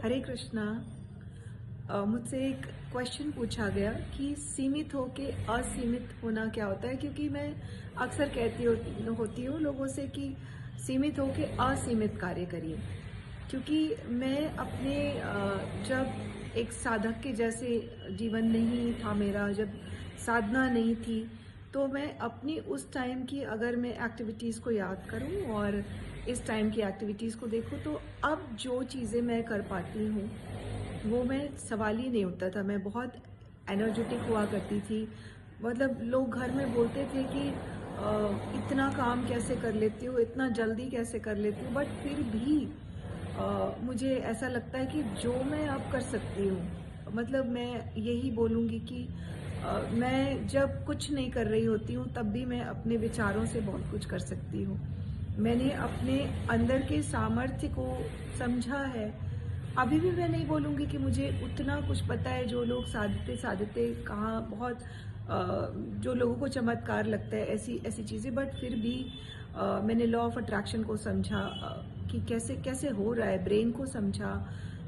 हरे कृष्णा। मुझसे एक क्वेश्चन पूछा गया कि सीमित होके असीमित होना क्या होता है, क्योंकि मैं अक्सर कहती होती हूँ लोगों से कि सीमित होके असीमित कार्य करिए। क्योंकि मैं अपने जब एक साधक के जैसे जीवन नहीं था मेरा, जब साधना नहीं थी, तो मैं अपनी उस टाइम की अगर मैं एक्टिविटीज़ को याद करूं और इस टाइम की एक्टिविटीज़ को देखूं, तो अब जो चीज़ें मैं कर पाती हूँ वो मैं सवाल ही नहीं उठता था। मैं बहुत एनर्जेटिक हुआ करती थी। मतलब लोग घर में बोलते थे कि इतना काम कैसे कर लेती हो, इतना जल्दी कैसे कर लेती हो, बट फिर भी मुझे ऐसा लगता है कि जो मैं अब कर सकती हूँ, मतलब मैं यही बोलूँगी कि मैं जब कुछ नहीं कर रही होती हूँ तब भी मैं अपने विचारों से बहुत कुछ कर सकती हूँ। मैंने अपने अंदर के सामर्थ्य को समझा है। अभी भी मैं नहीं बोलूँगी कि मुझे उतना कुछ पता है जो लोग साधते साधते कहाँ बहुत जो लोगों को चमत्कार लगता है ऐसी ऐसी चीज़ें, बट फिर भी मैंने लॉ ऑफ अट्रैक्शन को समझा, कि कैसे कैसे हो रहा है, ब्रेन को समझा,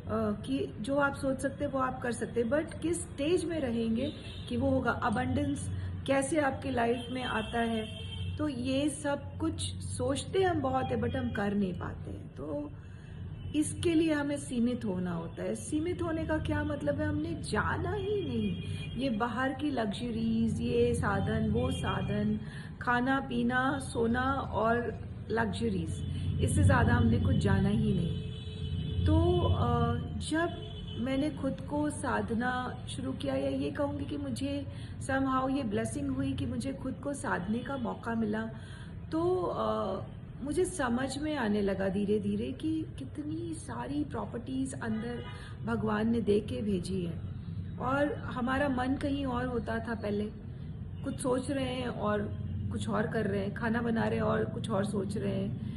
कि जो आप सोच सकते हैं वो आप कर सकते हैं, बट किस स्टेज में रहेंगे कि वो होगा। अबंडेंस कैसे आपकी लाइफ में आता है, तो ये सब कुछ सोचते हम बहुत है बट हम कर नहीं पाते हैं। तो इसके लिए हमें सीमित होना होता है। सीमित होने का क्या मतलब है, हमने जाना ही नहीं। ये बाहर की लग्जरीज, ये साधन वो साधन, खाना पीना सोना और लग्जरीज, इससे ज़्यादा हमने कुछ जाना ही नहीं। तो जब मैंने खुद को साधना शुरू किया, या ये कहूँगी कि मुझे समहाउ ये ब्लेसिंग हुई कि मुझे खुद को साधने का मौका मिला, तो मुझे समझ में आने लगा धीरे धीरे कि कितनी सारी प्रॉपर्टीज़ अंदर भगवान ने दे के भेजी है। और हमारा मन कहीं और होता था पहले, कुछ सोच रहे हैं और कुछ और कर रहे हैं, खाना बना रहे हैं और कुछ और सोच रहे हैं,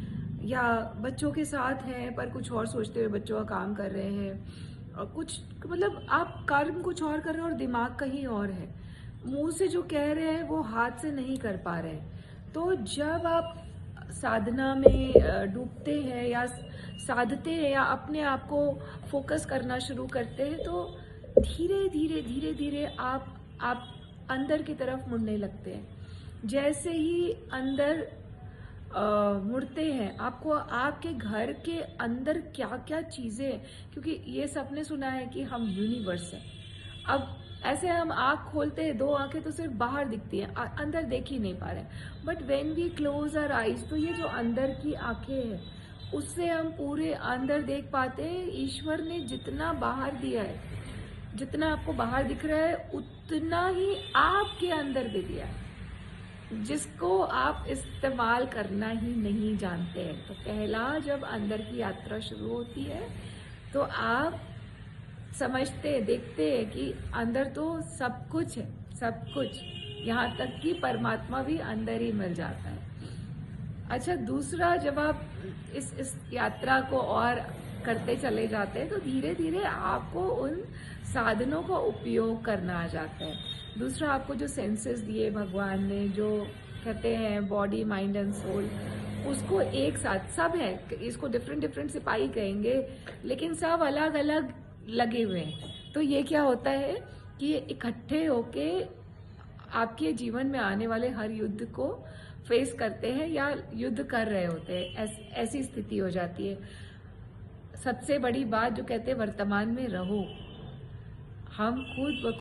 या बच्चों के साथ हैं पर कुछ और सोचते हुए बच्चों का काम कर रहे हैं, और कुछ मतलब आप कर्म कुछ और कर रहे हैं और दिमाग कहीं और है। मुंह से जो कह रहे हैं वो हाथ से नहीं कर पा रहे हैं। तो जब आप साधना में डूबते हैं या साधते हैं या अपने आप को फोकस करना शुरू करते हैं, तो धीरे धीरे धीरे धीरे आप अंदर की तरफ मुड़ने लगते हैं। जैसे ही अंदर मुड़ते हैं, आपको आपके घर के अंदर क्या क्या चीज़ें, क्योंकि ये सबने सुना है कि हम यूनिवर्स हैं। अब ऐसे हम आँख खोलते हैं, दो आंखें तो सिर्फ बाहर दिखती हैं, अंदर देख ही नहीं पा रहे हैं। But when we close our eyes, तो ये जो अंदर की आंखें हैं उससे हम पूरे अंदर देख पाते हैं। ईश्वर ने जितना बाहर दिया है, जितना आपको बाहर दिख रहा है, उतना ही आपके अंदर भी दिया है, जिसको आप इस्तेमाल करना ही नहीं जानते हैं। तो पहला जब अंदर की यात्रा शुरू होती है तो आप समझते देखते हैं कि अंदर तो सब कुछ है, सब कुछ, यहाँ तक कि परमात्मा भी अंदर ही मिल जाता है। अच्छा, दूसरा, जब आप इस यात्रा को और करते चले जाते हैं तो धीरे धीरे आपको उन साधनों का उपयोग करना आ जाता है। दूसरा, आपको जो सेंसेस दिए भगवान ने, जो कहते हैं बॉडी माइंड एंड सोल, उसको एक साथ सब है, इसको डिफरेंट डिफरेंट सिपाही कहेंगे लेकिन सब अलग अलग लगे हुए हैं। तो ये क्या होता है कि ये इकट्ठे होके आपके जीवन में आने वाले हर युद्ध को फेस करते हैं या युद्ध कर रहे होते हैं। ऐसी स्थिति हो जाती है। सबसे बड़ी बात जो कहते हैं वर्तमान में रहो। हम खुद